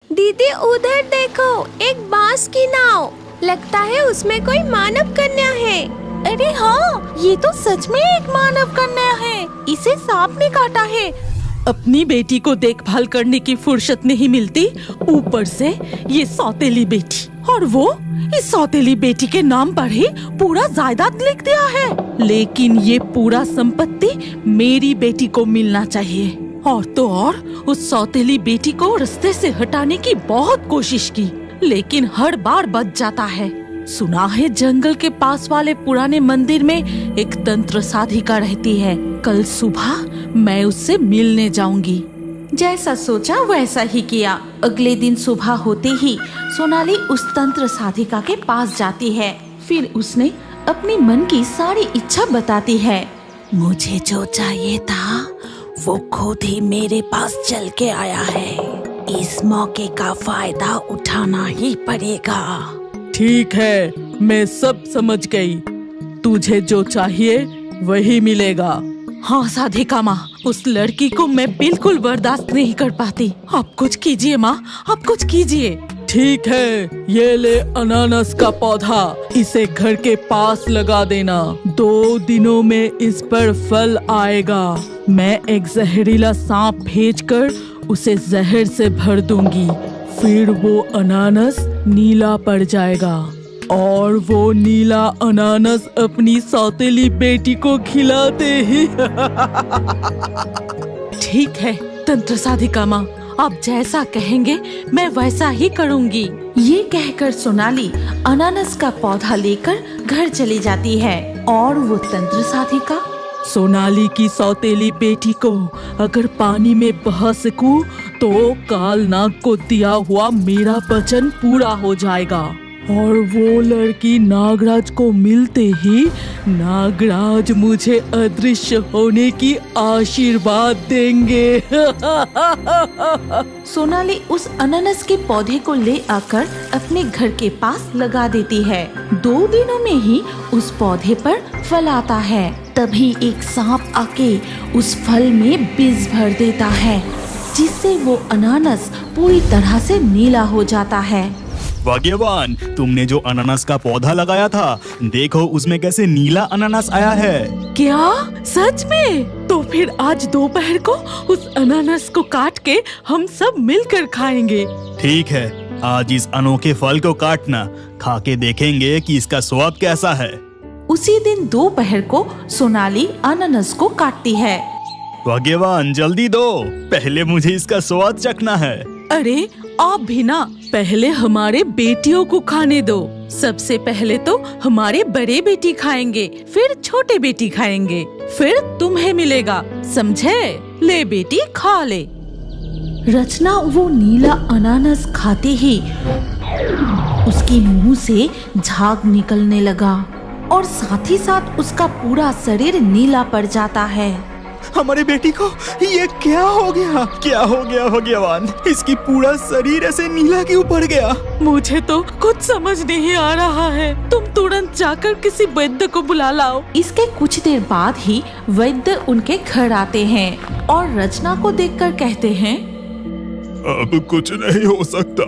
दीदी उधर देखो, एक बांस की नाव। लगता है उसमें कोई मानव कन्या है। अरे हाँ, ये तो सच में एक मानव कन्या है। इसे सांप ने काटा है। अपनी बेटी को देखभाल करने की फुर्सत नहीं मिलती, ऊपर से ये सौतेली बेटी। और वो इस सौतेली बेटी के नाम पर ही पूरा जायदाद लिख दिया है। लेकिन ये पूरा संपत्ति मेरी बेटी को मिलना चाहिए। और तो और उस सौतेली बेटी को रास्ते से हटाने की बहुत कोशिश की, लेकिन हर बार बच जाता है। सुना है जंगल के पास वाले पुराने मंदिर में एक तंत्र साधिका रहती है। कल सुबह मैं उससे मिलने जाऊंगी। जैसा सोचा वैसा ही किया। अगले दिन सुबह होते ही सोनाली उस तंत्र साधिका के पास जाती है। फिर उसने अपनी मन की सारी इच्छा बताती है। मुझे जो चाहिए था वो खुद ही मेरे पास चल के आया है। इस मौके का फायदा उठाना ही पड़ेगा। ठीक है, मैं सब समझ गई। तुझे जो चाहिए वही मिलेगा। हाँ साधिका माँ, उस लड़की को मैं बिल्कुल बर्दाश्त नहीं कर पाती। आप कुछ कीजिए माँ, आप कुछ कीजिए। ठीक है, ये ले अनानास का पौधा, इसे घर के पास लगा देना। 2 दिनों में इस पर फल आएगा। मैं एक जहरीला सांप भेजकर उसे जहर से भर दूंगी। फिर वो अनानास नीला पड़ जाएगा और वो नीला अनानास अपनी सौतेली बेटी को खिलाते ही। ठीक है तंत्र साधिका माँ, आप जैसा कहेंगे मैं वैसा ही करूँगी। ये कहकर सोनाली अनानास का पौधा लेकर घर चली जाती है। और वो तंत्र साधिका सोनाली की सौतेली बेटी को अगर पानी में बहा सकूं तो काल नाग को दिया हुआ मेरा वचन पूरा हो जाएगा। और वो लड़की नागराज को मिलते ही नागराज मुझे अदृश्य होने की आशीर्वाद देंगे। सोनाली उस अनानास के पौधे को ले आकर अपने घर के पास लगा देती है। 2 दिनों में ही उस पौधे पर फल आता है। तभी एक सांप आके उस फल में बीज भर देता है, जिससे वो अनानास पूरी तरह से नीला हो जाता है। भाग्यवान, तुमने जो अनानास का पौधा लगाया था, देखो उसमें कैसे नीला अनानास आया है। क्या सच में? तो फिर आज दोपहर को उस अनानास को काट के हम सब मिलकर खाएंगे। ठीक है, आज इस अनोखे फल को काटना, खा के देखेंगे कि इसका स्वाद कैसा है। उसी दिन दोपहर को सोनाली अनानास को काटती है। भाग्यवान, जल्दी दो, पहले मुझे इसका स्वाद चखना है। अरे आप भी ना, पहले हमारे बेटियों को खाने दो। सबसे पहले तो हमारे बड़े बेटी खाएंगे, फिर छोटे बेटी खाएंगे, फिर तुम्हें मिलेगा, समझे? ले बेटी खा ले। रचना वो नीला अनानास खाते ही उसके मुंह से झाग निकलने लगा और साथ ही साथ उसका पूरा शरीर नीला पड़ जाता है। हमारी बेटी को ये क्या हो गया? क्या हो गया भगवान? इसकी पूरा शरीर ऐसे नीला क्यों पड़ गया? मुझे तो कुछ समझ नहीं आ रहा है। तुम तुरंत जाकर किसी वैद्य को बुला लाओ। इसके कुछ देर बाद ही वैद्य उनके घर आते हैं और रचना को देखकर कहते हैं, अब कुछ नहीं हो सकता।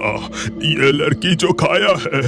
ये लड़की जो खाया है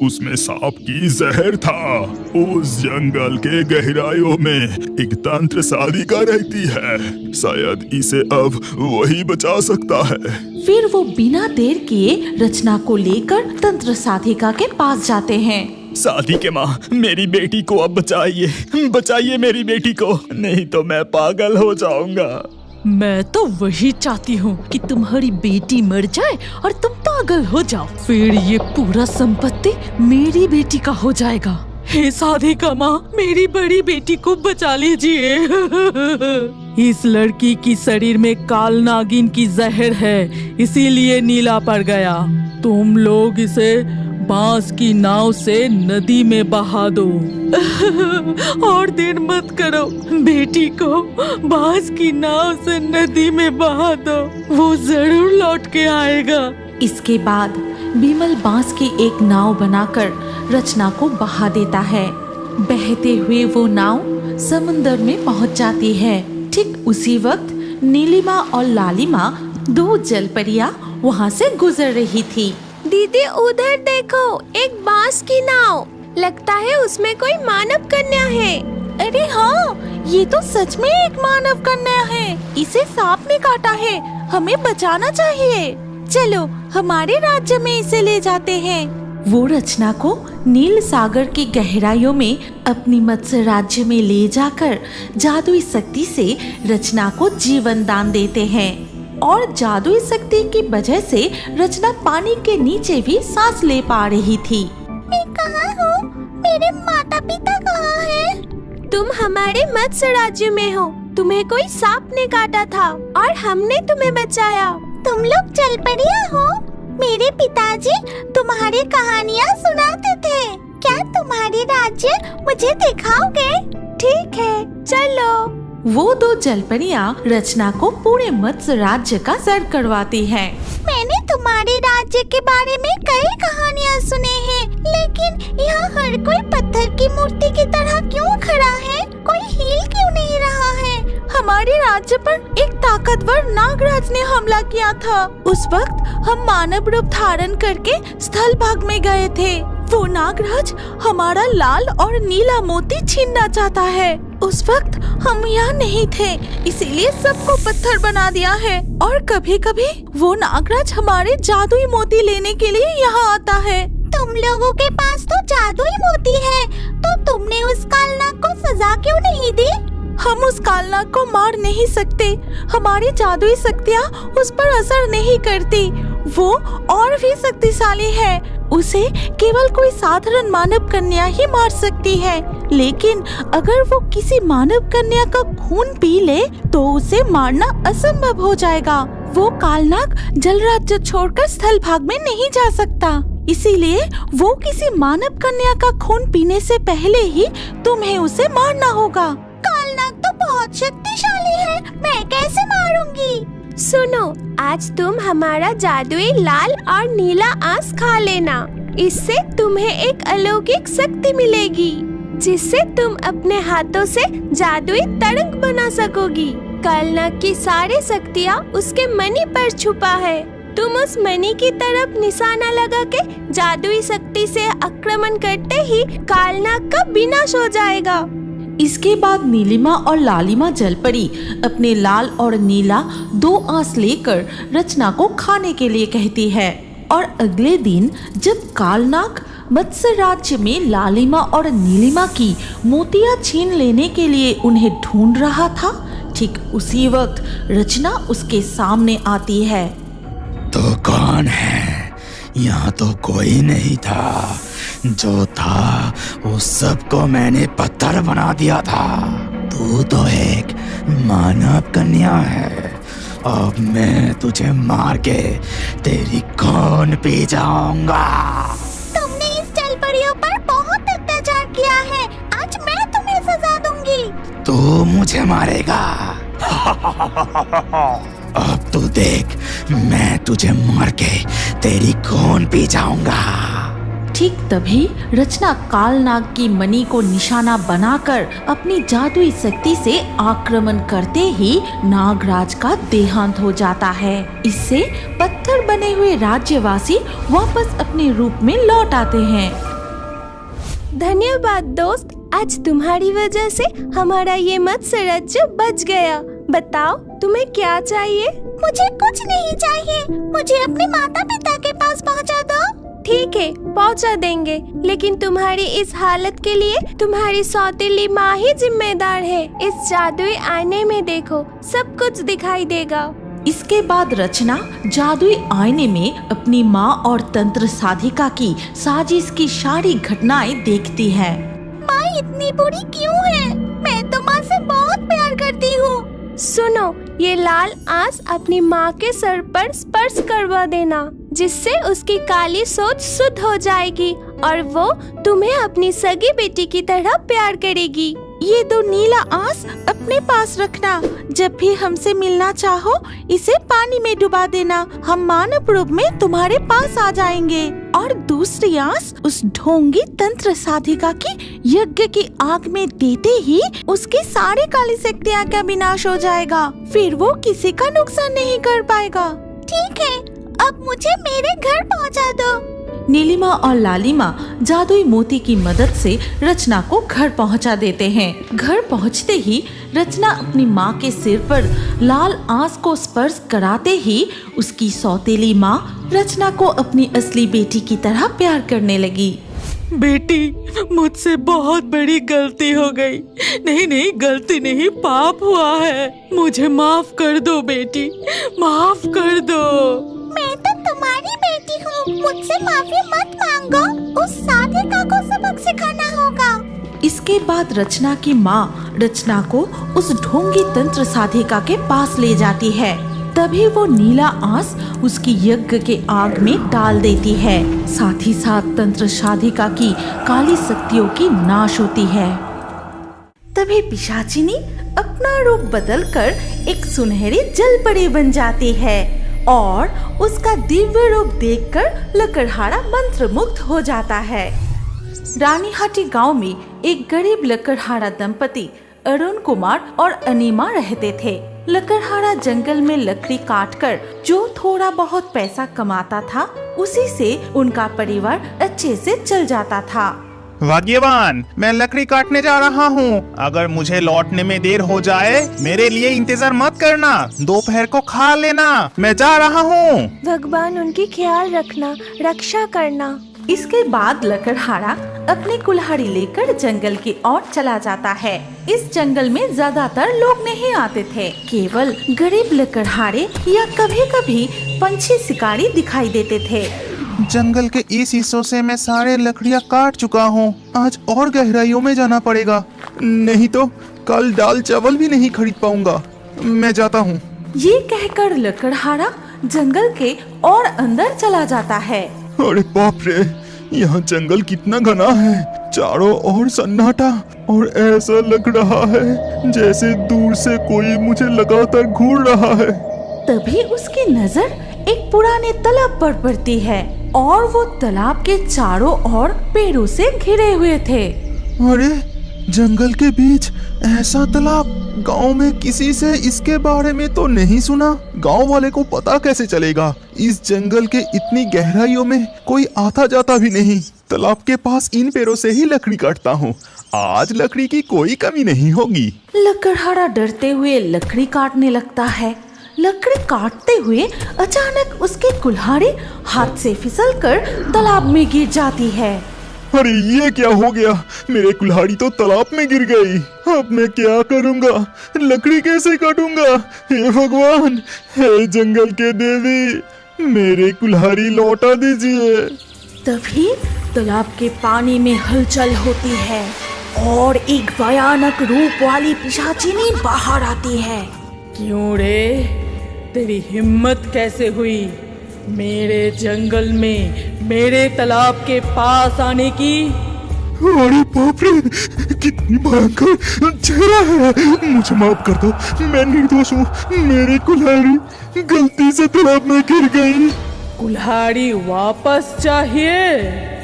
उसमें सांप की जहर था। उस जंगल के गहराइयों में एक तंत्र साधिका रहती है, शायद इसे अब वही बचा सकता है। फिर वो बिना देर किए रचना को लेकर तंत्र साधिका के पास जाते हैं। साधिका माँ, मेरी बेटी को अब बचाइए, बचाइए मेरी बेटी को, नहीं तो मैं पागल हो जाऊंगा। मैं तो वही चाहती हूँ कि तुम्हारी बेटी मर जाए और तुम पागल हो जाओ, फिर ये पूरा संपत्ति मेरी बेटी का हो जाएगा। हे साधिका माँ, मेरी बड़ी बेटी को बचा लीजिए। इस लड़की की शरीर में काल नागिन की जहर है, इसीलिए नीला पड़ गया। तुम लोग इसे बांस की नाव से नदी में बहा दो। और देर मत करो, बेटी को बांस की नाव से नदी में बहा दो, वो जरूर लौट के आएगा। इसके बाद बिमल बांस की एक नाव बनाकर रचना को बहा देता है। बहते हुए वो नाव समुंदर में पहुंच जाती है। ठीक उसी वक्त नीलिमा और लालिमा, 2 जलपरियां वहाँ से गुजर रही थी। दीदी उधर देखो, एक बांस की नाव। लगता है उसमें कोई मानव कन्या है। अरे हाँ, ये तो सच में एक मानव कन्या है। इसे सांप ने काटा है, हमें बचाना चाहिए। चलो हमारे राज्य में इसे ले जाते हैं। वो रचना को नील सागर की गहराइयों में अपनी मत्स्य राज्य में ले जाकर जादुई शक्ति से रचना को जीवन दान देते हैं। और जादुई शक्ति की वजह से रचना पानी के नीचे भी सांस ले पा रही थी। मैं कहाँ हूँ? मेरे माता पिता कहाँ हैं? तुम हमारे मत्स्य राज्य में हो। तुम्हें कोई सांप ने काटा था और हमने तुम्हें बचाया। तुम लोग जलपरियां हो? मेरे पिताजी तुम्हारी कहानियाँ सुनाते थे। क्या तुम्हारे राज्य मुझे दिखाओगे? ठीक है, चलो। वो दो जलपरियां रचना को पूरे मत्स्य राज्य का सैर करवाती हैं। मैंने तुम्हारे राज्य के बारे में कई कहानियाँ सुने हैं, लेकिन यहाँ हर कोई पत्थर की मूर्ति की तरह क्यों खड़ा है? कोई हिल क्यों नहीं रहा है? हमारे राज्य पर एक ताकतवर नागराज ने हमला किया था। उस वक्त हम मानव रूप धारण करके स्थल भाग में गए थे। वो नागराज हमारा लाल और नीला मोती छीनना चाहता है। उस वक्त हम यहाँ नहीं थे, इसीलिए सबको पत्थर बना दिया है। और कभी कभी वो नागराज हमारे जादुई मोती लेने के लिए यहाँ आता है। तुम लोगों के पास तो जादुई मोती है, तो तुमने उस कालनाग को सजा क्यों नहीं दी? हम उस कालनाग को मार नहीं सकते। हमारी जादुई शक्तियाँ उस पर असर नहीं करती। वो और भी शक्तिशाली है। उसे केवल कोई साधारण मानव कन्या ही मार सकती है। लेकिन अगर वो किसी मानव कन्या का खून पी ले तो उसे मारना असंभव हो जाएगा। वो कालनाग जल राज्य छोड़कर स्थल भाग में नहीं जा सकता। इसीलिए वो किसी मानव कन्या का खून पीने से पहले ही तुम्हें उसे मारना होगा। कालनाग तो बहुत शक्तिशाली है, मैं कैसे मारूंगी? सुनो, आज तुम हमारा जादुई लाल और नीला आंस खा लेना। इससे तुम्हें एक अलौकिक शक्ति मिलेगी, जिससे तुम अपने हाथों से जादुई तरंग बना सकोगी। कालनाग की सारी शक्तियाँ उसके मणि पर छुपा है। तुम उस मणि की तरफ निशाना लगा के जादुई शक्ति से आक्रमण करते ही कालनाग का विनाश हो जाएगा। इसके बाद नीलिमा और लालिमा जलपरी अपने लाल और नीला दो आंस लेकर रचना को खाने के लिए कहती है। और अगले दिन जब कालनाग मत्स्य राज्य में लालिमा और नीलिमा की मोतियां छीन लेने के लिए उन्हें ढूंढ रहा था, ठीक उसी वक्त रचना उसके सामने आती है। तो कौन है? यहाँ तो कोई नहीं था। जो था उस सबको मैंने पत्थर बना दिया था। तू तो एक मानव कन्या है। अब मैं तुझे मार के तेरी खून पी जाऊंगा। तुमने इस जलपरियों पर बहुत अत्याचार किया है। आज मैं तुम्हें सजा दूंगी। तू मुझे मारेगा? अब तू देख, मैं तुझे मार के तेरी खून पी जाऊंगा। ठीक तभी रचना कालनाग की मणि को निशाना बनाकर अपनी जादुई शक्ति से आक्रमण करते ही नागराज का देहांत हो जाता है। इससे पत्थर बने हुए राज्यवासी वापस अपने रूप में लौट आते हैं। धन्यवाद दोस्त, आज तुम्हारी वजह से हमारा ये मत्स्य राज्य बच गया। बताओ तुम्हें क्या चाहिए? मुझे कुछ नहीं चाहिए, मुझे अपने माता पिता के पास पहुंचा दो। ठीक है, पहुंचा देंगे, लेकिन तुम्हारी इस हालत के लिए तुम्हारी सौतेली माँ ही जिम्मेदार है। इस जादुई आईने में देखो, सब कुछ दिखाई देगा। इसके बाद रचना जादुई आईने में अपनी माँ और तंत्र साधिका की साजिश की सारी घटनाएं देखती है। माँ इतनी बुरी क्यों है? मैं तो माँ से बहुत प्यार करती हूँ। सुनो, ये लाल आंस अपनी माँ के सर पर स्पर्श करवा देना, जिससे उसकी काली सोच शुद्ध हो जाएगी और वो तुम्हें अपनी सगी बेटी की तरह प्यार करेगी। ये दो नीला आंस अपने पास रखना। जब भी हमसे मिलना चाहो इसे पानी में डुबा देना, हम मानव रूप में तुम्हारे पास आ जाएंगे। और दूसरी आंस उस ढोंगी तंत्र साधिका की यज्ञ की आग में देते ही उसकी सारी काली शक्तियाँ का विनाश हो जाएगा। फिर वो किसी का नुकसान नहीं कर पाएगा। ठीक है, अब मुझे मेरे घर पहुंचा दो। नीलिमा और लालिमा जादुई मोती की मदद से रचना को घर पहुंचा देते हैं। घर पहुंचते ही रचना अपनी माँ के सिर पर लाल आंस को स्पर्श कराते ही उसकी सौतेली माँ रचना को अपनी असली बेटी की तरह प्यार करने लगी। बेटी, मुझसे बहुत बड़ी गलती हो गई। नहीं, गलती नहीं, पाप हुआ है। मुझे माफ कर दो बेटी, माफ कर दो। मैं तो तुम्हारी बेटी हूँ, मुझसे माफी मत मांगो। उस साधिका को सबक सिखाना होगा। इसके बाद रचना की माँ रचना को उस ढोंगी तंत्र साधिका के पास ले जाती है। तभी वो नीला आंस उसकी यज्ञ के आग में डाल देती है। साथ ही साथ तंत्र साधिका की काली शक्तियों की नाश होती है। तभी पिशाचिनी अपना रूप बदलकर एक सुनहरी जलपरी बन जाती है और उसका दिव्य रूप देखकर लकड़हारा मंत्रमुग्ध हो जाता है। रानीहाटी गांव में एक गरीब लकड़हारा दंपति अरुण कुमार और अनीमा रहते थे। लकड़हारा जंगल में लकड़ी काटकर जो थोड़ा बहुत पैसा कमाता था, उसी से उनका परिवार अच्छे से चल जाता था। भाग्यवान, मैं लकड़ी काटने जा रहा हूँ। अगर मुझे लौटने में देर हो जाए, मेरे लिए इंतजार मत करना। दोपहर को खा लेना, मैं जा रहा हूँ। भगवान उनकी ख्याल रखना, रक्षा करना। इसके बाद लकड़हारा अपनी कुल्हाड़ी लेकर जंगल की ओर चला जाता है। इस जंगल में ज्यादातर लोग नहीं आते थे, केवल गरीब लकड़हारे या कभी कभी पंछी शिकारी दिखाई देते थे। जंगल के इस हिस्सों से मैं सारे लकड़ियाँ काट चुका हूँ। आज और गहराइयों में जाना पड़ेगा, नहीं तो कल दाल चावल भी नहीं खरीद पाऊंगा। मैं जाता हूँ। ये कहकर लकड़हारा जंगल के और अंदर चला जाता है। अरे बाप रे, यहाँ जंगल कितना घना है। चारों ओर सन्नाटा और ऐसा लग रहा है जैसे दूर से कोई मुझे लगातार घूर रहा है। तभी उसकी नजर एक पुराने तालाब पर पड़ती है और वो तालाब के चारों ओर पेड़ों से घिरे हुए थे। अरे जंगल के बीच ऐसा तालाब, गांव में किसी से इसके बारे में तो नहीं सुना। गांव वाले को पता कैसे चलेगा? इस जंगल के इतनी गहराइयों में कोई आता जाता भी नहीं। तालाब के पास इन पेड़ों से ही लकड़ी काटता हूँ। आज लकड़ी की कोई कमी नहीं होगी। लकड़हारा डरते हुए लकड़ी काटने लगता है। लकड़ी काटते हुए अचानक उसकी कुल्हाड़ी हाथ से फिसलकर तालाब में गिर जाती है। अरे ये क्या हो गया? मेरे कुल्हाड़ी तो तालाब में गिर गई। अब मैं क्या करूंगा? लकड़ी कैसे काटूंगा? हे भगवान, हे जंगल के देवी, मेरे कुल्हाड़ी लौटा दीजिए। तभी तालाब के पानी में हलचल होती है और एक भयानक रूप वाली पिशाचिनी बाहर आती है। क्यों रे, तेरी हिम्मत कैसे हुई मेरे जंगल में मेरे तालाब के पास आने की? अरे बाप रे, कितनी भयंकर चेहरा है। मुझे माफ कर दो, मैं निर्दोष हूँ। मेरी कुल्हाड़ी गलती से तालाब में गिर गई। कुल्हाड़ी वापस चाहिए?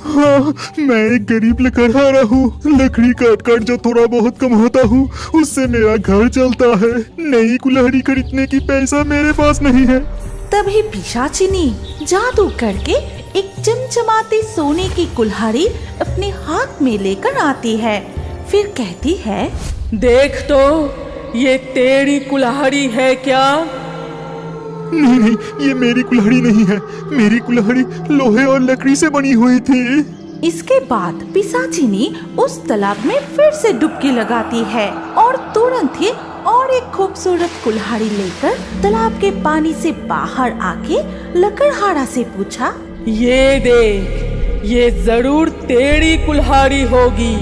हाँ, मैं एक गरीब लकड़हारा हूँ। लकड़ी काट काट जो थोड़ा बहुत कमाता हूँ, उससे मेरा घर चलता है। नई कुल्हाड़ी खरीदने की पैसा मेरे पास नहीं है। तभी पिशाचिनी जादू करके एक चमचमाती सोने की कुल्हाड़ी अपने हाथ में लेकर आती है। फिर कहती है, देख तो, ये तेरी कुल्हाड़ी है क्या? नहीं, ये मेरी कुल्हाड़ी नहीं है। मेरी कुल्हाड़ी लोहे और लकड़ी से बनी हुई थी। इसके बाद पिशाचिनी उस तालाब में फिर से डुबकी लगाती है और तुरंत ही और एक खूबसूरत कुल्हाड़ी लेकर तालाब के पानी से बाहर आके लकड़हारा से पूछा, ये देख, ये जरूर तेरी कुल्हाड़ी होगी।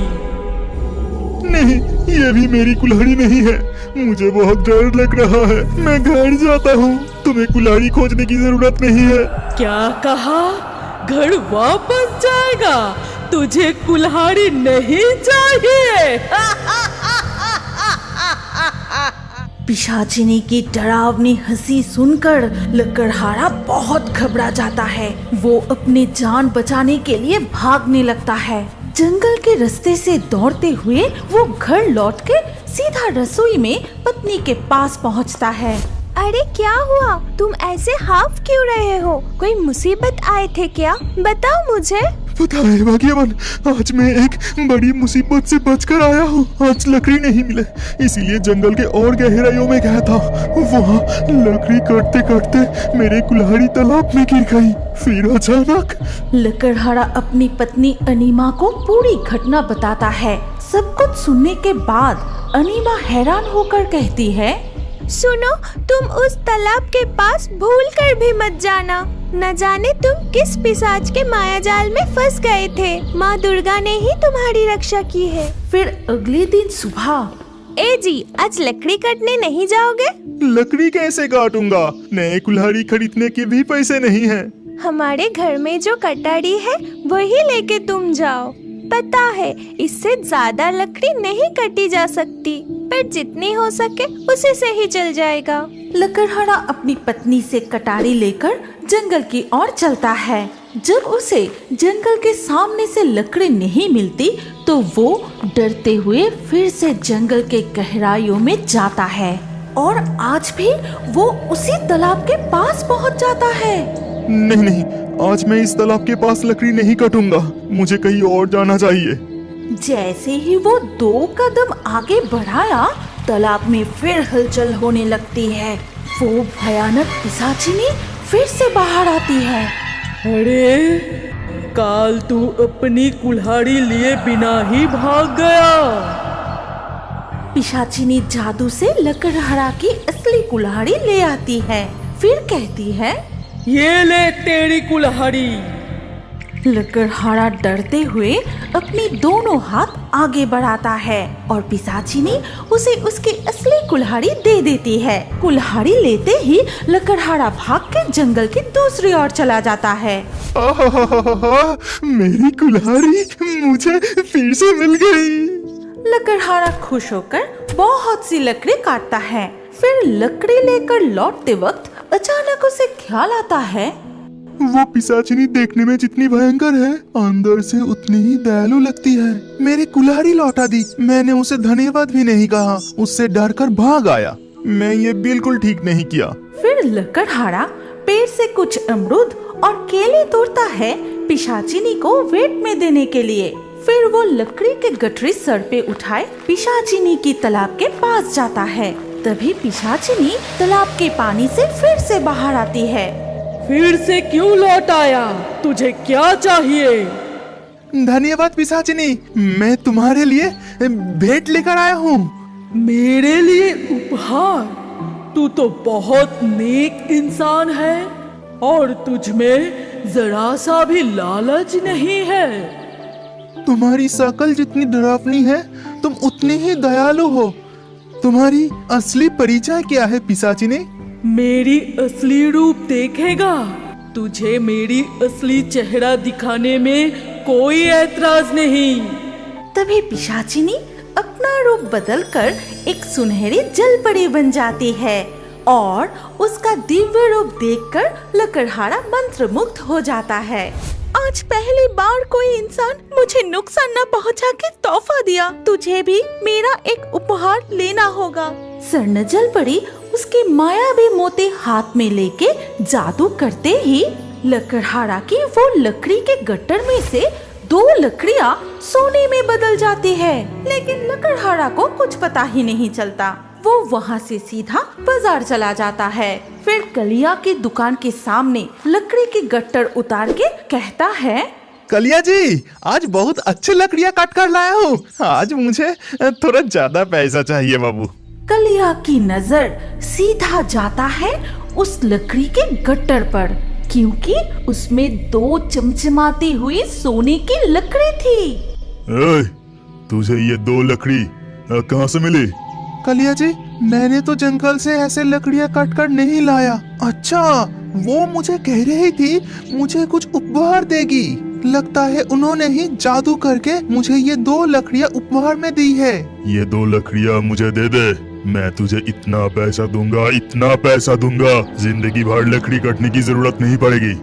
नहीं, ये भी मेरी कुल्हाड़ी नहीं है। मुझे बहुत डर लग रहा है। मैं घर जाता हूँ। तुम्हें कुल्हाड़ी खोजने की जरूरत नहीं है। क्या कहा? घर वापस जाएगा? तुझे कुल्हाड़ी नहीं चाहिए? पिशाचिनी की डरावनी हंसी सुनकर लकड़हारा बहुत घबरा जाता है। वो अपनी जान बचाने के लिए भागने लगता है। जंगल के रास्ते से दौड़ते हुए वो घर लौटकर सीधा रसोई में पत्नी के पास पहुंचता है। अरे क्या हुआ? तुम ऐसे हाफ क्यों रहे हो? कोई मुसीबत आए थे क्या? बताओ मुझे। पता है भाग्यवान, आज मैं एक बड़ी मुसीबत से बचकर आया हूँ। आज लकड़ी नहीं मिले, इसीलिए जंगल के और गहराइयों में गया था। वहाँ लकड़ी काटते काटते मेरे कुल्हाड़ी तालाब में गिर गई। फिर अचानक लकड़हारा अपनी पत्नी अनीमा को पूरी घटना बताता है। सब कुछ सुनने के बाद अनीमा हैरान होकर कहती है, सुनो, तुम उस तालाब के पास भूल कर भी मत जाना। न जाने तुम किस पिशाच के माया जाल में फंस गए थे। माँ दुर्गा ने ही तुम्हारी रक्षा की है। फिर अगले दिन सुबह, ए जी, आज लकड़ी काटने नहीं जाओगे? लकड़ी कैसे काटूंगा? नए कुल्हाड़ी खरीदने के भी पैसे नहीं हैं। हमारे घर में जो कटारी है वही लेके तुम जाओ। पता है इससे ज्यादा लकड़ी नहीं काटी जा सकती, पर जितनी हो सके उसी से ही चल जाएगा। लकड़हारा अपनी पत्नी से कटारी लेकर जंगल की ओर चलता है। जब उसे जंगल के सामने से लकड़ी नहीं मिलती तो वो डरते हुए फिर से जंगल के गहराइयों में जाता है और आज भी वो उसी तालाब के पास पहुंच जाता है। नहीं नहीं, आज मैं इस तालाब के पास लकड़ी नहीं काटूंगा। मुझे कहीं और जाना चाहिए। जैसे ही वो 2 कदम आगे बढ़ाया, तालाब में फिर हलचल होने लगती है। वो भयानक पिशाचिनी फिर से बाहर आती है। अरे, काल तू अपनी कुल्हाड़ी लिए बिना ही भाग गया। पिशाचिनी जादू से लकड़हारा की असली कुल्हाड़ी ले आती है। फिर कहती है, ये ले तेरी कुल्हाड़ी। लकड़हारा डरते हुए अपनी दोनों हाथ आगे बढ़ाता है और पिशाचिनी उसे उसकी असली कुल्हाड़ी दे देती है। कुल्हाड़ी लेते ही लकड़हारा भाग के जंगल की दूसरी ओर चला जाता है। मेरी कुल्हाड़ी मुझे फिर से मिल गई। लकड़हारा खुश होकर बहुत सी लकड़ी काटता है। फिर लकड़ी लेकर लौटते वक्त अचानक उसे ख्याल आता है, वो पिशाचिनी देखने में जितनी भयंकर है, अंदर से उतनी ही दयालु लगती है। मेरी कुल्हाड़ी लौटा दी। मैंने उसे धन्यवाद भी नहीं कहा, उससे डरकर भाग आया। मैं ये बिल्कुल ठीक नहीं किया। फिर लकड़हारा पेड़ से कुछ अमरूद और केले तोड़ता है पिशाचिनी को वेट में देने के लिए। फिर वो लकड़ी के गठरी सर पे उठाए पिशाचिनी की तालाब के पास जाता है। तभी पिशाचिनी तालाब के पानी से फिर से बाहर आती है। फिर से क्यों लौट आया? तुझे क्या चाहिए? धन्यवाद पिशाचिनी, मैं तुम्हारे लिए भेंट लेकर आया हूँ। मेरे लिए उपहार? तू तो बहुत नेक इंसान है और तुझ में जरा सा भी लालच नहीं है। तुम्हारी शकल जितनी डरावनी है, तुम उतनी ही दयालु हो। तुम्हारी असली परिचय क्या है पिशाचिनी? मेरी असली रूप देखेगा? तुझे मेरी असली चेहरा दिखाने में कोई ऐतराज नहीं। तभी पिशाचिनी अपना रूप बदलकर एक सुनहरी जलपरी बन जाती है और उसका दिव्य रूप देखकर लकड़हारा मंत्रमुग्ध हो जाता है। आज पहली बार कोई इंसान मुझे नुकसान न पहुंचा के तोहफा दिया। तुझे भी मेरा एक उपहार लेना होगा। स्वर्ण जलपरी उसके मायावी मोती हाथ में लेके जादू करते ही लकड़हारा की वो लकड़ी के गट्टर में से 2 लकड़ियाँ सोने में बदल जाती है। लेकिन लकड़हारा को कुछ पता ही नहीं चलता। वो वहाँ से सीधा बाजार चला जाता है। फिर कलिया की दुकान के सामने लकड़ी की गट्टर उतार के कहता है, कलिया जी, आज बहुत अच्छी लकड़ियाँ काट कर लाया हूँ। आज मुझे थोड़ा ज्यादा पैसा चाहिए बाबू। कलिया की नजर सीधा जाता है उस लकड़ी के गट्टर पर, क्योंकि उसमें 2 चमचमाती हुई सोने की लकड़ी थी। तुझे ये 2 लकड़ी कहाँ से मिली? कलिया जी, मैंने तो जंगल से ऐसे लकड़ियाँ काट कर नहीं लाया। अच्छा, वो मुझे कह रही थी मुझे कुछ उपहार देगी। लगता है उन्होंने ही जादू करके मुझे ये 2 लकड़ियाँ उपहार में दी है। ये 2 लकड़ियाँ मुझे दे दे, मैं तुझे इतना पैसा दूंगा, इतना पैसा दूंगा, जिंदगी भर लकड़ी काटने की जरूरत नहीं पड़ेगी।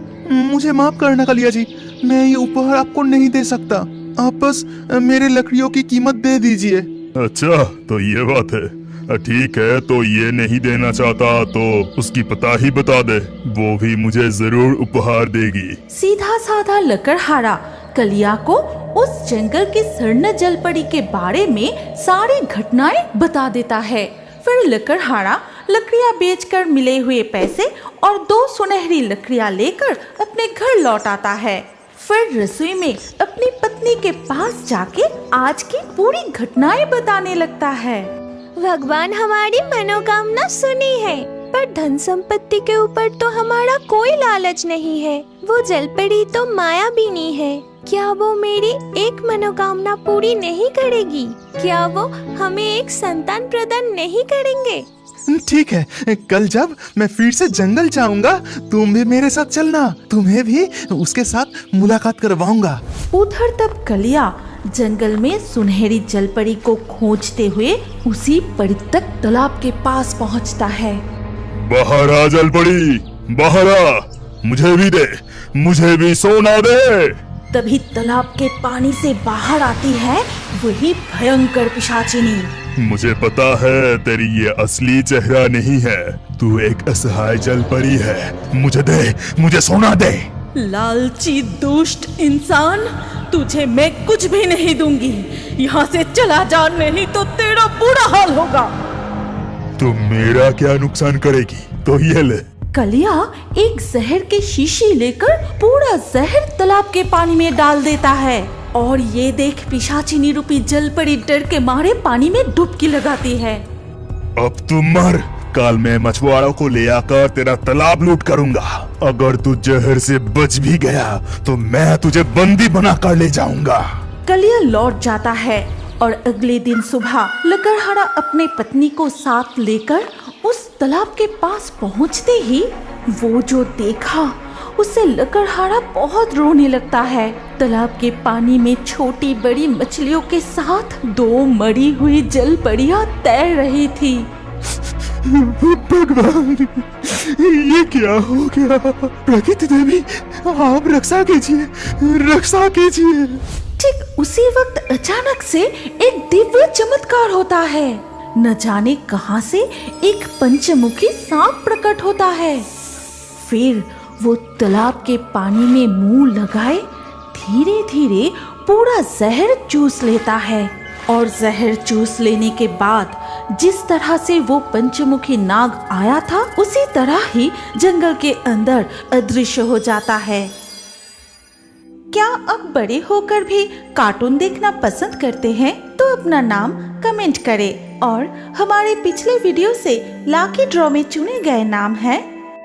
मुझे माफ करना कलिया जी, मैं ये उपहार आपको नहीं दे सकता। आप बस मेरे लकड़ियों की कीमत दे दीजिए। अच्छा, तो ये बात है। ठीक है, तो ये नहीं देना चाहता तो उसकी पता ही बता दे, वो भी मुझे जरूर उपहार देगी। सीधा साधा लकड़हारा कलिया को उस जंगल की स्वर्ण जलपरी के बारे में सारी घटनाएं बता देता है। फिर लकड़हारा लकड़ियां बेचकर मिले हुए पैसे और 2 सुनहरी लकड़ियां लेकर अपने घर लौट आता है। फिर रसोई में अपनी पत्नी के पास जाके आज की पूरी घटनाएं बताने लगता है। भगवान हमारी मनोकामना सुनी है, पर धन संपत्ति के ऊपर तो हमारा कोई लालच नहीं है। वो जलपरी तो मायाबिनी है, क्या वो मेरी एक मनोकामना पूरी नहीं करेगी? क्या वो हमें एक संतान प्रदान नहीं करेंगे? ठीक है, कल जब मैं फिर से जंगल जाऊंगा तुम भी मेरे साथ चलना, तुम्हें भी उसके साथ मुलाकात करवाऊंगा। उधर तब कलिया जंगल में सुनहरी जलपरी को खोजते हुए उसी परित्यक्त तालाब के पास पहुंचता है। बाहर आ जलपरी, बाहर आ, मुझे भी दे, मुझे भी सोना दे। तभी तालाब के पानी से बाहर आती है वही भयंकर पिशाचिनी। मुझे पता है तेरी ये असली चेहरा नहीं है, तू एक असहाय जलपरी है। मुझे दे, मुझे सोना दे। लालची दुष्ट इंसान, तुझे मैं कुछ भी नहीं दूंगी। यहाँ से चला जा, नहीं तो तेरा बुरा हाल होगा। तू मेरा क्या नुकसान करेगी? तो ये ले। कलिया एक जहर की शीशी लेकर पूरा जहर तालाब के पानी में डाल देता है और ये देख पिशाचिनी रूपी जलपरी डर के मारे पानी में डुबकी लगाती है। अब तू मर, कल मैं मछुआरों को ले आकर तेरा तालाब लूट करूंगा। अगर तू जहर से बच भी गया तो मैं तुझे बंदी बना कर ले जाऊंगा। कलिया लौट जाता है और अगले दिन सुबह लकड़हारा अपने पत्नी को साथ लेकर उस तालाब के पास पहुंचते ही वो जो देखा उससे लकड़हारा बहुत रोने लगता है। तालाब के पानी में छोटी बड़ी मछलियों के साथ 2 मरी हुई जलपरियां तैर रही थी। भगवान, ये क्या हो गया? प्रकृति देवी, आप रक्षा कीजिए, रक्षा कीजिए। ठीक उसी वक्त अचानक से एक दिव्य चमत्कार होता है। न जाने कहां से एक पंचमुखी सांप प्रकट होता है। फिर वो तालाब के पानी में मुंह लगाए धीरे धीरे पूरा जहर चूस लेता है और जहर चूस लेने के बाद जिस तरह से वो पंचमुखी नाग आया था उसी तरह ही जंगल के अंदर अदृश्य हो जाता है। क्या आप बड़े होकर भी कार्टून देखना पसंद करते हैं? तो अपना नाम कमेंट करें और हमारे पिछले वीडियो से लाकी ड्रॉ में चुने गए नाम हैं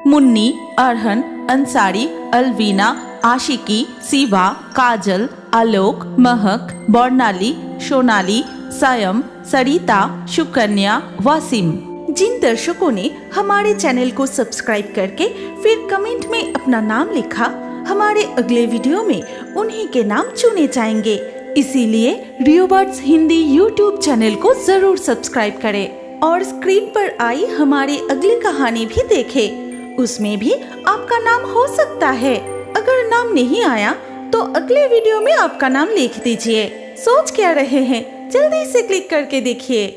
मुन्नी, अरहन, अंसारी, अलवीना, आशिकी, शिवा, काजल, आलोक, महक, बर्नाली, सोनाली, सायम, सरिता, सुकन्या, वासिम। जिन दर्शकों ने हमारे चैनल को सब्सक्राइब करके फिर कमेंट में अपना नाम लिखा, हमारे अगले वीडियो में उन्हीं के नाम चुने जाएंगे। इसीलिए रियोबर्ड्स हिंदी यूट्यूब चैनल को जरूर सब्सक्राइब करें और स्क्रीन पर आई हमारी अगली कहानी भी देखें। उसमें भी आपका नाम हो सकता है। अगर नाम नहीं आया तो अगले वीडियो में आपका नाम लिख दीजिए। सोच क्या रहे हैं? जल्दी से क्लिक करके देखिए।